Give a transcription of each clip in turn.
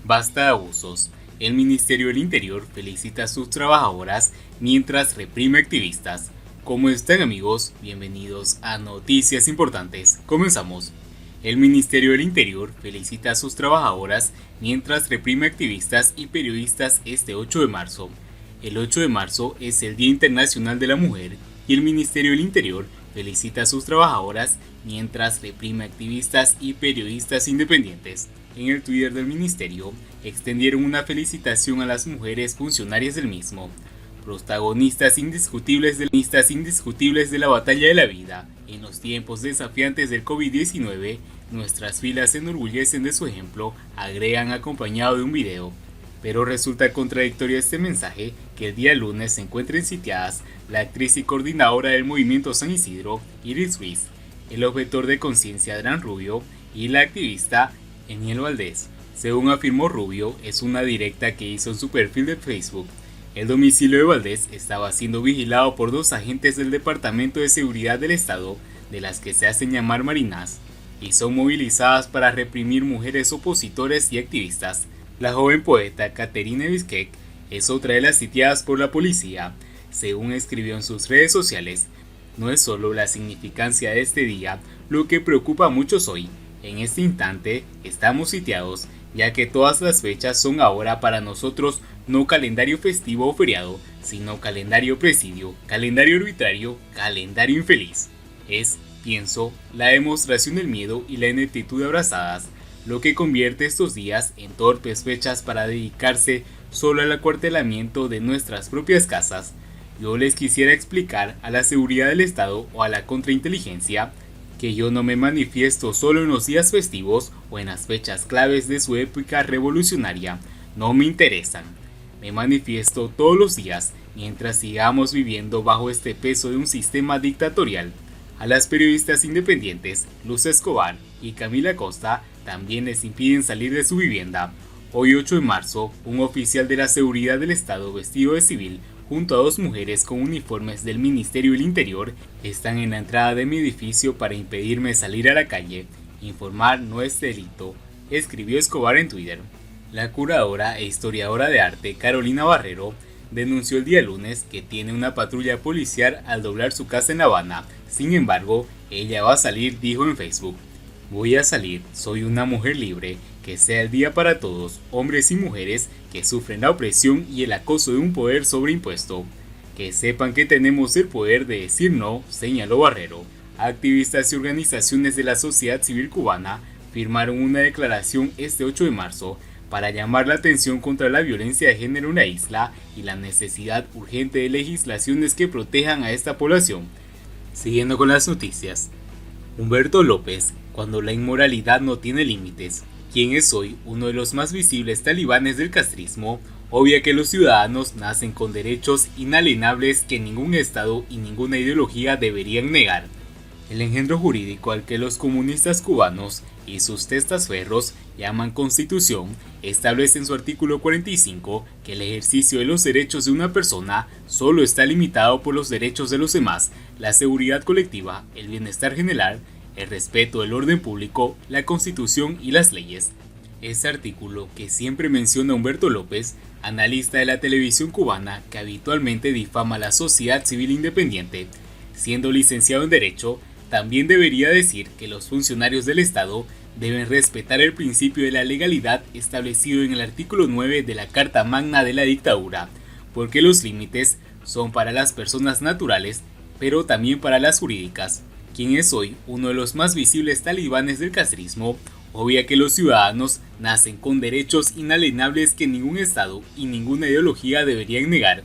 Basta de abusos. El Ministerio del Interior felicita a sus trabajadoras mientras reprime activistas. ¿Cómo están, amigos? Bienvenidos a Noticias Importantes. Comenzamos. El Ministerio del Interior felicita a sus trabajadoras mientras reprime activistas y periodistas este 8 de marzo. El 8 de marzo es el Día Internacional de la Mujer y el Ministerio del Interior felicita a sus trabajadoras mientras reprime activistas y periodistas independientes. En el Twitter del Ministerio, extendieron una felicitación a las mujeres funcionarias del mismo, protagonistas indiscutibles de la batalla de la vida. En los tiempos desafiantes del COVID-19, nuestras filas se enorgullecen de su ejemplo, agregan acompañado de un video. Pero resulta contradictorio este mensaje que el día lunes se encuentren sitiadas la actriz y coordinadora del movimiento San Isidro, Iris Ruiz, el objetor de conciencia Adrián Rubio y la activista Eniel Valdés. Según afirmó Rubio, es una directa que hizo en su perfil de Facebook. El domicilio de Valdés estaba siendo vigilado por dos agentes del Departamento de Seguridad del Estado, de las que se hacen llamar marinas, y son movilizadas para reprimir mujeres opositores y activistas. La joven poeta Caterina Bisquec es otra de las sitiadas por la policía. Según escribió en sus redes sociales, no es solo la significancia de este día lo que preocupa a muchos hoy. En este instante estamos sitiados, ya que todas las fechas son ahora para nosotros no calendario festivo o feriado, sino calendario presidio, calendario arbitrario, calendario infeliz. Es, pienso, la demostración del miedo y la ineptitud abrazadas, lo que convierte estos días en torpes fechas para dedicarse solo al acuartelamiento de nuestras propias casas. Yo les quisiera explicar a la seguridad del Estado o a la contrainteligencia que yo no me manifiesto solo en los días festivos o en las fechas claves de su época revolucionaria, no me interesan. Me manifiesto todos los días mientras sigamos viviendo bajo este peso de un sistema dictatorial. A las periodistas independientes, Luz Escobar y Camila Costa, también les impiden salir de su vivienda. Hoy 8 de marzo, un oficial de la seguridad del Estado vestido de civil junto a dos mujeres con uniformes del Ministerio del Interior están en la entrada de mi edificio para impedirme salir a la calle. Informar no es delito, escribió Escobar en Twitter. La curadora e historiadora de arte Carolina Barrero denunció el día lunes que tiene una patrulla policial al doblar su casa en La Habana. Sin embargo, ella va a salir, dijo en Facebook. Voy a salir, soy una mujer libre, que sea el día para todos, hombres y mujeres que sufren la opresión y el acoso de un poder sobreimpuesto. Que sepan que tenemos el poder de decir no, señaló Barrero. Activistas y organizaciones de la sociedad civil cubana firmaron una declaración este 8 de marzo para llamar la atención contra la violencia de género en la isla y la necesidad urgente de legislaciones que protejan a esta población. Siguiendo con las noticias. Humberto López, cuando la inmoralidad no tiene límites. Quien es hoy uno de los más visibles talibanes del castrismo, obvia que los ciudadanos nacen con derechos inalienables que ningún Estado y ninguna ideología deberían negar. El engendro jurídico al que los comunistas cubanos y sus testaferros llaman Constitución establece en su artículo 45 que el ejercicio de los derechos de una persona solo está limitado por los derechos de los demás, la seguridad colectiva, el bienestar general, el respeto del orden público, la Constitución y las leyes. Este artículo, que siempre menciona a Humberto López, analista de la televisión cubana que habitualmente difama a la sociedad civil independiente, siendo licenciado en Derecho, también debería decir que los funcionarios del Estado deben respetar el principio de la legalidad establecido en el artículo 9 de la Carta Magna de la Dictadura, porque los límites son para las personas naturales, pero también para las jurídicas. Quien es hoy uno de los más visibles talibanes del castrismo, obvia que los ciudadanos nacen con derechos inalienables que ningún Estado y ninguna ideología deberían negar.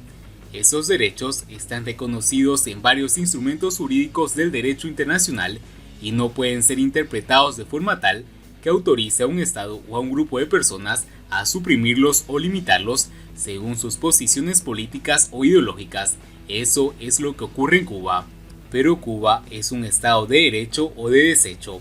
Esos derechos están reconocidos en varios instrumentos jurídicos del derecho internacional y no pueden ser interpretados de forma tal que autorice a un Estado o a un grupo de personas a suprimirlos o limitarlos según sus posiciones políticas o ideológicas. Eso es lo que ocurre en Cuba. Pero Cuba es un Estado de derecho o de desecho.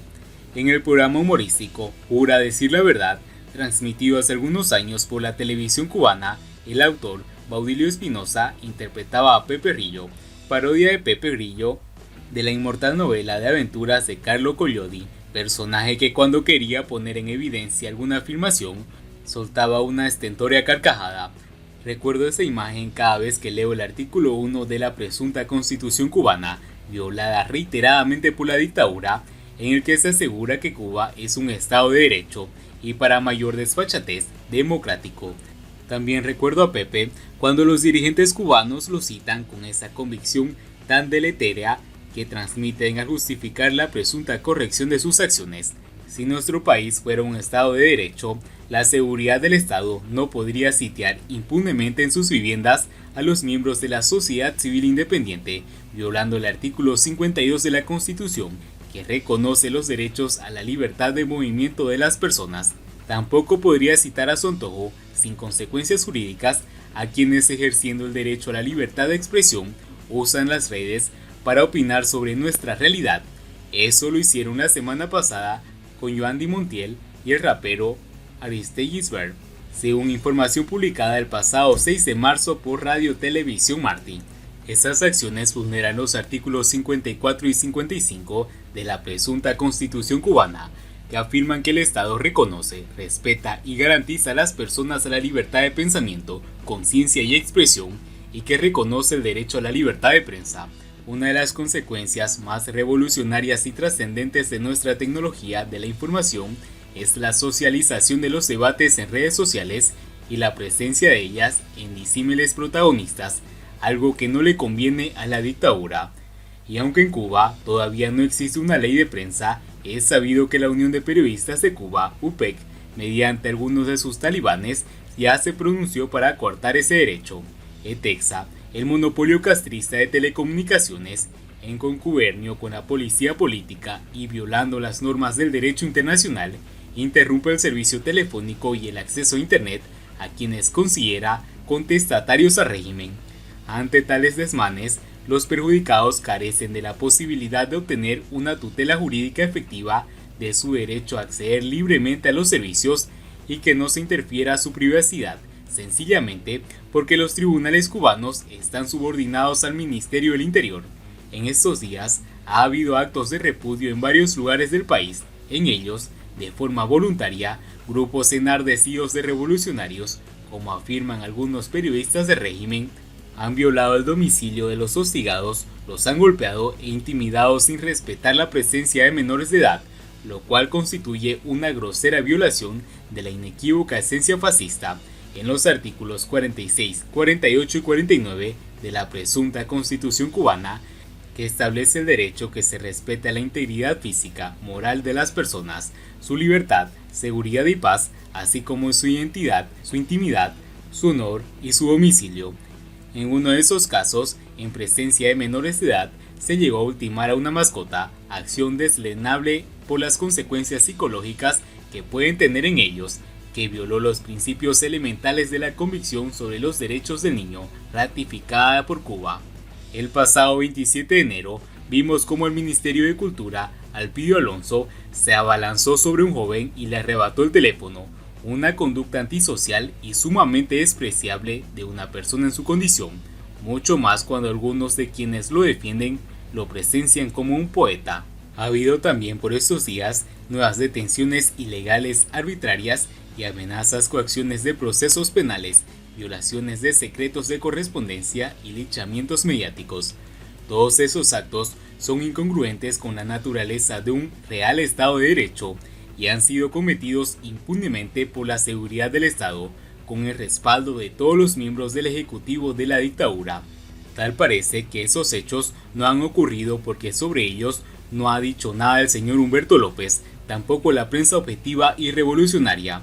En el programa humorístico Jura decir la verdad, transmitido hace algunos años por la televisión cubana, el autor Baudilio Espinosa interpretaba a Pepe Grillo, parodia de Pepe Grillo de la inmortal novela de aventuras de Carlo Collodi, personaje que cuando quería poner en evidencia alguna afirmación, Soltaba una estentórea carcajada. Recuerdo esa imagen cada vez que leo el artículo 1 de la presunta Constitución cubana, violada reiteradamente por la dictadura, en el que se asegura que Cuba es un Estado de Derecho y, para mayor desfachatez, democrático. También recuerdo a Pepe cuando los dirigentes cubanos lo citan con esa convicción tan deletérea que transmiten al justificar la presunta corrección de sus acciones. Si nuestro país fuera un Estado de Derecho, la seguridad del Estado no podría sitiar impunemente en sus viviendas a los miembros de la sociedad civil independiente, violando el artículo 52 de la Constitución, que reconoce los derechos a la libertad de movimiento de las personas. Tampoco podría citar a su antojo, sin consecuencias jurídicas, a quienes, ejerciendo el derecho a la libertad de expresión, usan las redes para opinar sobre nuestra realidad. Eso lo hicieron la semana pasada con Yoandy Montiel y el rapero Aristegui Sver, según información publicada el pasado 6 de marzo por Radio Televisión Martí. Esas acciones vulneran los artículos 54 y 55 de la presunta Constitución cubana, que afirman que el Estado reconoce, respeta y garantiza a las personas la libertad de pensamiento, conciencia y expresión, y que reconoce el derecho a la libertad de prensa. Una de las consecuencias más revolucionarias y trascendentes de nuestra tecnología de la información es la socialización de los debates en redes sociales y la presencia de ellas en disímiles protagonistas, algo que no le conviene a la dictadura. Y aunque en Cuba todavía no existe una ley de prensa, es sabido que la Unión de Periodistas de Cuba, UPEC, mediante algunos de sus talibanes, ya se pronunció para coartar ese derecho. ETEXA, el monopolio castrista de telecomunicaciones, en concubernio con la policía política y violando las normas del derecho internacional, interrumpe el servicio telefónico y el acceso a Internet a quienes considera contestatarios al régimen. Ante tales desmanes, los perjudicados carecen de la posibilidad de obtener una tutela jurídica efectiva de su derecho a acceder libremente a los servicios y que no se interfiera a su privacidad, sencillamente porque los tribunales cubanos están subordinados al Ministerio del Interior. En estos días ha habido actos de repudio en varios lugares del país. En ellos, de forma voluntaria, grupos enardecidos de revolucionarios, como afirman algunos periodistas del régimen, han violado el domicilio de los hostigados, los han golpeado e intimidado sin respetar la presencia de menores de edad, lo cual constituye una grosera violación de la inequívoca esencia fascista en los artículos 46, 48 y 49 de la presunta Constitución cubana, que establece el derecho que se respete la integridad física, moral de las personas, su libertad, seguridad y paz, así como su identidad, su intimidad, su honor y su domicilio. En uno de esos casos, en presencia de menores de edad, se llegó a ultimar a una mascota, acción deslenable por las consecuencias psicológicas que pueden tener en ellos, que violó los principios elementales de la Convención sobre los Derechos del Niño, ratificada por Cuba. El pasado 27 de enero, vimos cómo el Ministerio de Cultura, Alpidio Alonso, se abalanzó sobre un joven y le arrebató el teléfono, una conducta antisocial y sumamente despreciable de una persona en su condición, mucho más cuando algunos de quienes lo defienden lo presencian como un poeta. Ha habido también por estos días nuevas detenciones ilegales arbitrarias y amenazas, coacciones de procesos penales, violaciones de secretos de correspondencia y linchamientos mediáticos. Todos esos actos son incongruentes con la naturaleza de un real Estado de Derecho y han sido cometidos impunemente por la seguridad del Estado, con el respaldo de todos los miembros del Ejecutivo de la dictadura. Tal parece que esos hechos no han ocurrido porque sobre ellos no ha dicho nada el señor Humberto López, tampoco la prensa objetiva y revolucionaria.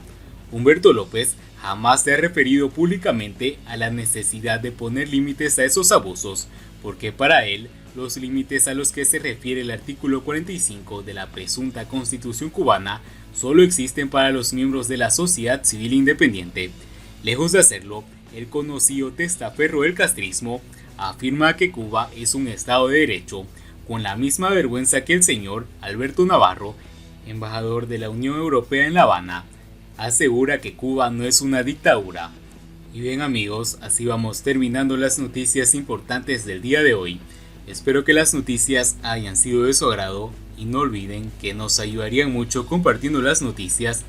Humberto López jamás se ha referido públicamente a la necesidad de poner límites a esos abusos, porque para él, los límites a los que se refiere el artículo 45 de la presunta Constitución cubana solo existen para los miembros de la sociedad civil independiente. Lejos de hacerlo, el conocido testaferro del castrismo afirma que Cuba es un Estado de Derecho, con la misma vergüenza que el señor Alberto Navarro, embajador de la Unión Europea en La Habana, asegura que Cuba no es una dictadura. Y bien amigos, así vamos terminando las noticias importantes del día de hoy. Espero que las noticias hayan sido de su agrado y no olviden que nos ayudarían mucho compartiendo las noticias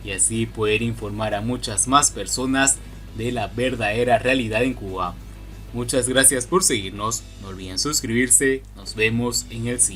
y así poder informar a muchas más personas de la verdadera realidad en Cuba. Muchas gracias por seguirnos, no olviden suscribirse, nos vemos en el siguiente.